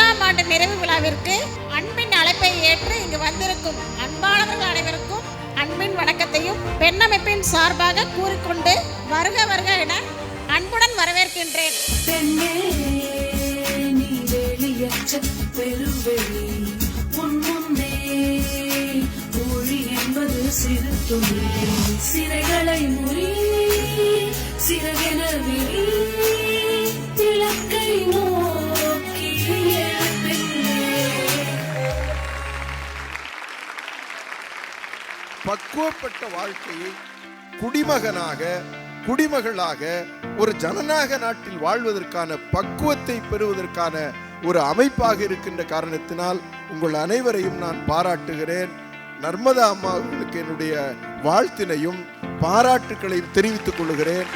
முதலாம் ஆண்டு நிறைவு விழாவிற்கு அன்பின் அழைப்பை ஏற்று இங்கு வந்திருக்கும் அன்பானவர்கள் அனைவருக்கும் அன்பின் வணக்கத்தையும் பெண்ணமைப்பின் சார்பாக கூறிக்கொண்டு வருக வருக என அன்புடன் வரவேற்கின்றேன். சிறைகளை முறி சிறகெனவே இலக்கை நோக்கி பக்குவப்பட்ட வாழ்க்கையை குடிமகனாக குடிமகளாக ஒரு ஜனநாயக நாட்டில் வாழ்வதற்கான பக்குவத்தை பெறுவதற்கான ஒரு அமைப்பாக இருக்கின்ற காரணத்தினால் உங்கள் அனைவரையும் நான் பாராட்டுகிறேன். நர்மதா அம்மா அவர்களுக்கு என்னுடைய வாழ்த்தினையும் பாராட்டுக்களையும் தெரிவித்துக் கொள்கிறேன்.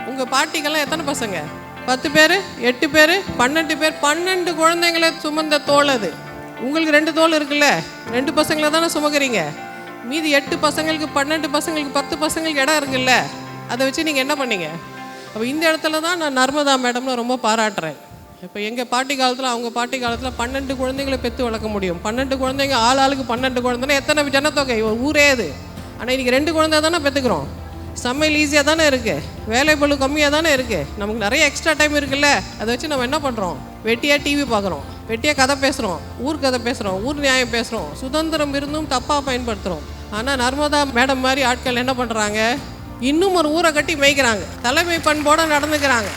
உங்க பாட்டிக்கெல்லாம் எத்தனை பசங்க? 10 பேர், 8 பேர், 12 பேர், 12 குழந்தைங்களை சுமந்த தோல் அது. உங்களுக்கு 2 தோல் இருக்குல்ல, 2 பசங்களை தானே சுமக்கிறீங்க. மீதி 8 பசங்களுக்கு, 12 பசங்களுக்கு, 10 பசங்களுக்கு இடம் இருக்குல்ல, அதை வச்சு நீங்கள் என்ன பண்ணீங்க? அப்போ இந்த இடத்துல தான் நான் நர்மதா மேடம்னு ரொம்ப பாராட்டுறேன். இப்போ எங்கள் பாட்டி காலத்தில், அவங்க பாட்டி காலத்தில் 12 குழந்தைங்களை பெற்று வளர்க்க முடியும். 12 குழந்தைங்க, ஆளுக்கு 12 குழந்தைன்னா எத்தனை ஜனத்தொகை? ஒரு ஊரே அது. ஆனால் இன்றைக்கி 2 குழந்தை தானே பெற்றுக்கிறோம். சமையல் ஈஸியாக தானே இருக்குது, வேலை பளு கம்மியாக தானே இருக்குது, நமக்கு நிறைய எக்ஸ்ட்ரா டைம் இருக்குல்ல. அதை வச்சு நம்ம என்ன பண்ணுறோம்? வெட்டியாக டிவி பார்க்குறோம், வெட்டியாக கதை பேசுகிறோம், ஊர் கதை பேசுகிறோம், ஊர் நியாயம் பேசுகிறோம், சுதந்திரம் இருந்தும் தப்பாக பயன்படுத்துகிறோம். ஆனால் நர்மதா மேடம் மாதிரி ஆட்கள் என்ன பண்ணுறாங்க? இன்னும் ஒரு ஊரை கட்டி மேய்க்கிறாங்க, தலைமை பண்போடு நடந்துக்கிறாங்க.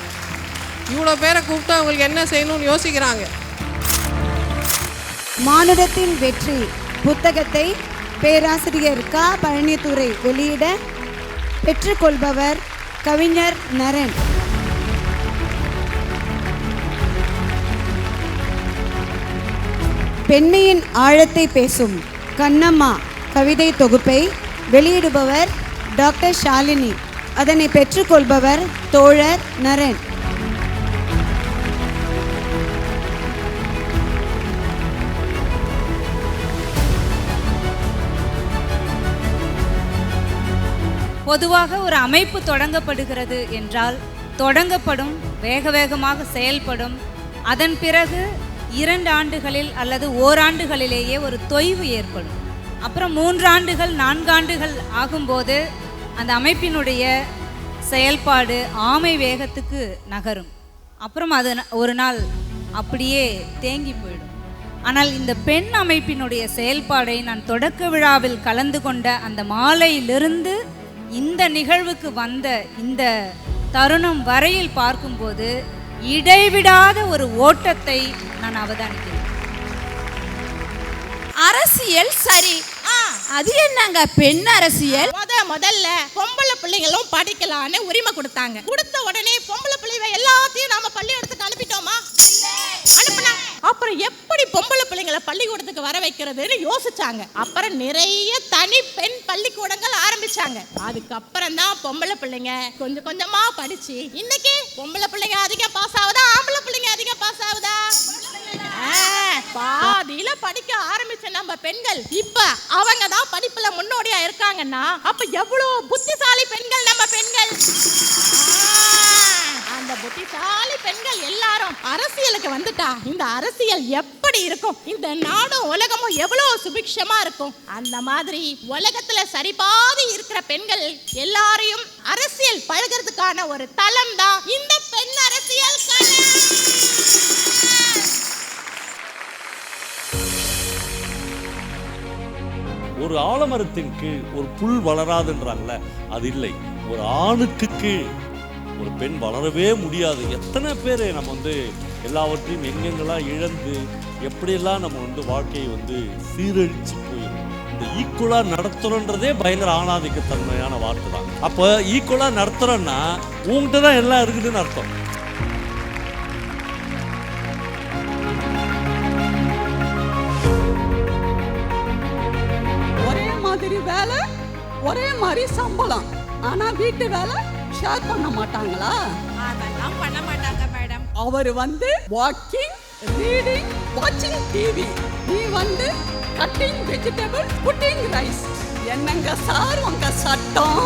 இவ்வளோ பேரை கூப்பிட்டு அவங்களுக்கு என்ன செய்யணும்னு யோசிக்கிறாங்க. மானுடத்தின் வெற்றி புத்தகத்தை பேராசிரியர் க. பழனித்துறை வெளியிட பெற்றுக்கொள்பவர் கவிஞர் நரன். பெண்மையின் ஆழத்தை பேசும் கண்ணம்மா கவிதை தொகுப்பை வெளியிடுபவர் டாக்டர் ஷாலினி. அதனை பெற்றுக்கொள்பவர் தோழர் நரன். பொதுவாக ஒரு அமைப்பு தொடங்கப்படுகிறது என்றால் தொடங்கப்படும், வேக வேகமாக செயல்படும், அதன் பிறகு 2 ஆண்டுகளில் அல்லது ஓராண்டுகளிலேயே ஒரு தொய்வு ஏற்படும். அப்புறம் 3 ஆண்டுகள் 4 ஆண்டுகள் ஆகும்போது அந்த அமைப்பினுடைய செயல்பாடு ஆமை வேகத்துக்கு நகரும். அப்புறம் அது ஒரு நாள் அப்படியே தேங்கி போயிடும். ஆனால் இந்த பெண் அமைப்பினுடைய செயல்பாடை நான் தொடக்க விழாவில் கலந்து கொண்ட அந்த மாலையிலிருந்து இந்த நிகழ்வுக்கு வந்த இந்த தருணம் வரையில் பார்க்கும்போது இடைவிடாத ஒரு ஓட்டத்தை நான் அவதானிக்கிறேன். அரசியல் சரி, அது என்னங்க பெண் அரசியல்? முதல்ல பொம்பளை பிள்ளைங்களும் படிக்கலான்னு உரிமை கொடுத்தாங்க. கொடுத்த உடனே பொம்பளை பிள்ளைங்க எல்லாத்தையும் நாம பள்ளிக்கூடத்துக்கு அனுப்பிட்டோமா? அனுப்புனா அப்புறம் எப்படி பொம்பளை பிள்ளைங்களை பள்ளிக்கூடத்துக்கு வர வைக்கிறதுன்னு யோசிச்சாங்க. அப்புறம் நிறைய தனி பெண் பள்ளிக்கூடங்கள் ஆரம்பிச்சாங்க. அதுக்கப்புறம் தான் பொம்பளை பிள்ளைங்க கொஞ்சம் கொஞ்சமா படிச்சு இன்னைக்கு பொம்பளை பிள்ளைங்க அதிகம் பாஸ் ஆகுதா, ஆம்பளை பிள்ளைங்க அதிகம் பாஸ் ஆகுதா? பாதியில படிக்க ஆரம்பிச்ச நம்ம பெண்கள் இப்ப அவங்க தான் படிப்புல முன்னோடியா இருக்காங்கன்னா அப்ப எவ்வளவு புத்திசாலி பெண்கள் நம்ம பெண்கள். அந்த புத்திசாலி பெண்கள் எல்லாரும் அரசியலுக்கு வந்துட்டா இந்த அரசியல் எப்படி இருக்கும்? இந்த நாடும் உலகமும் எவ்வளவு சுபிக்ஷமா இருக்கும்? அந்த மாதிரி உலகத்துல சரிபாதி இருக்கிற பெண்கள் எல்லாரையும் அரசியல் பழகிறதுக்கான ஒரு தளம் தான் இந்த பெண் அரசியல் களம். ஒரு ஆலமரத்தின் கீழ் ஒரு புல் வளராதுன்றாங்கல்ல, அது இல்லை. ஒரு ஆணுக்கு கீழ் ஒரு பெண் வளரவே முடியாது. எத்தனை பேர் நம்ம எல்லாவற்றையும் எங்கெங்கெல்லாம் இழந்து எப்படியெல்லாம் நம்ம வாழ்க்கையை சீரழிச்சு போயிடும். இந்த ஈக்குவலாக நடத்துறோன்றதே பயங்கர ஆணாதிக்கத்தன்மையான வார்த்தை தான். அப்போ ஈக்குவலாக நடத்துறோன்னா உங்கள்கிட்ட தான் எல்லாம் இருக்குதுன்னு அர்த்தம். வேலை ஒரே மாதிரி சம்பளம், ஆனா வீட்டு வேலை ஷேர் பண்ண மாட்டாங்களா? அதெல்லாம் பண்ண மாட்டாங்க மேடம். அவர் வாக்கிங், ரீடிங், வாட்சிங் டிவி, நீ கட்டிங் வெஜிடபிள், புட்டிங் ரைஸ். என்னங்க சார் உங்க சட்டம்?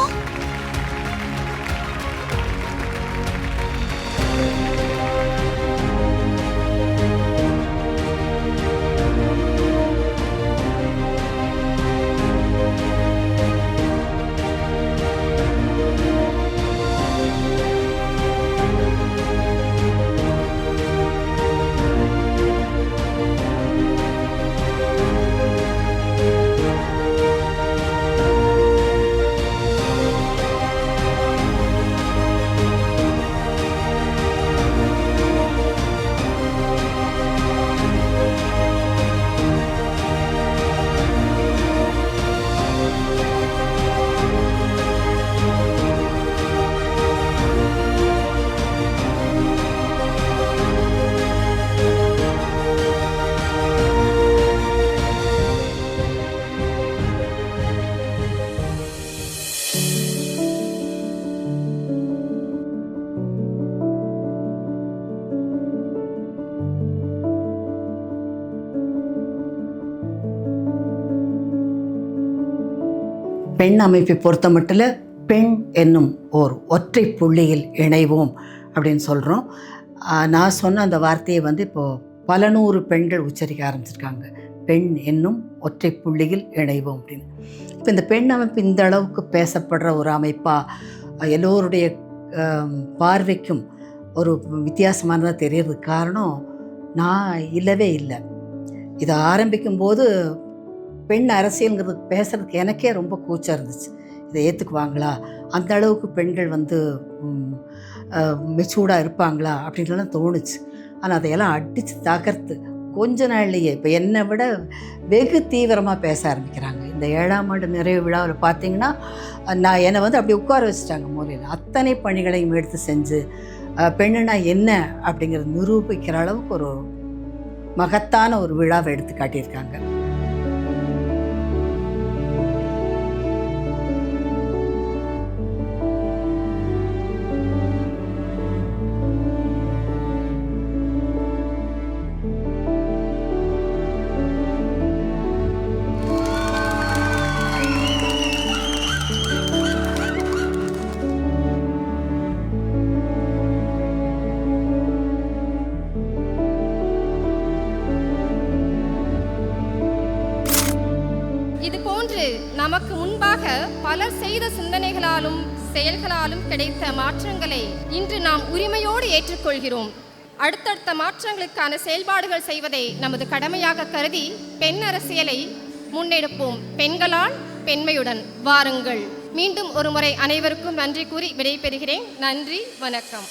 பெண் அமைப்பை பொறுத்த மட்டும் பெண் என்னும் ஓர் ஒற்றை புள்ளியில் இணைவோம் அப்படின்னு சொல்கிறோம். நான் சொன்ன அந்த வார்த்தையை இப்போது பல நூறு பெண்கள் உச்சரிக்க ஆரம்பிச்சிருக்காங்க. பெண் என்னும் ஒற்றை புள்ளியில் இணைவோம் அப்படின்னு. இப்போ இந்த பெண் அமைப்பு இந்த அளவுக்கு பேசப்படுற ஒரு அமைப்பாக எல்லோருடைய பார்வைக்கும் ஒரு வித்தியாசமானதாக தெரியறதுக்கு காரணம் நான் இல்லவே இல்லை. இதை ஆரம்பிக்கும்போது பெண் அரசியல்ங்கிறது பேசுகிறதுக்கு எனக்கே ரொம்ப கூச்சம் இருந்துச்சு. இதை ஏற்றுக்குவாங்களா, அந்த அளவுக்கு பெண்கள் மெச்சூர்டாக இருப்பாங்களா அப்படின்லாம் தோணுச்சு. ஆனால் அதையெல்லாம் அடித்து தகர்த்து கொஞ்ச நாள்லேயே இப்போ என்னை விட வெகு தீவிரமாக பேச ஆரம்பிக்கிறாங்க. இந்த 7ஆம் ஆண்டு நிறைவு விழாவில் பார்த்திங்கன்னா என்னை அப்படி உட்கார வச்சுட்டாங்க மூலையில். அத்தனை பணிகளையும் எடுத்து செஞ்சு பெண்ணுனா என்ன அப்படிங்கிறத நிரூபிக்கிற அளவுக்கு ஒரு மகத்தான ஒரு விழாவை எடுத்து காட்டியிருக்காங்க. நமக்கு முன்பாக பலர் செய்த சிந்தனைகளாலும் செயல்களாலும் கிடைத்த மாற்றங்களை இன்று நாம் உரிமையோடு ஏற்றுக்கொள்கிறோம். அடுத்தடுத்த மாற்றங்களுக்கான செயல்பாடுகள் செய்வதை நமது கடமையாக கருதி பெண் அரசியலை முன்னெடுப்போம். பெண்களால் பெண்மையுடன் வாருங்கள். மீண்டும் ஒரு முறை அனைவருக்கும் நன்றி கூறி விடைபெறுகிறேன். நன்றி, வணக்கம்.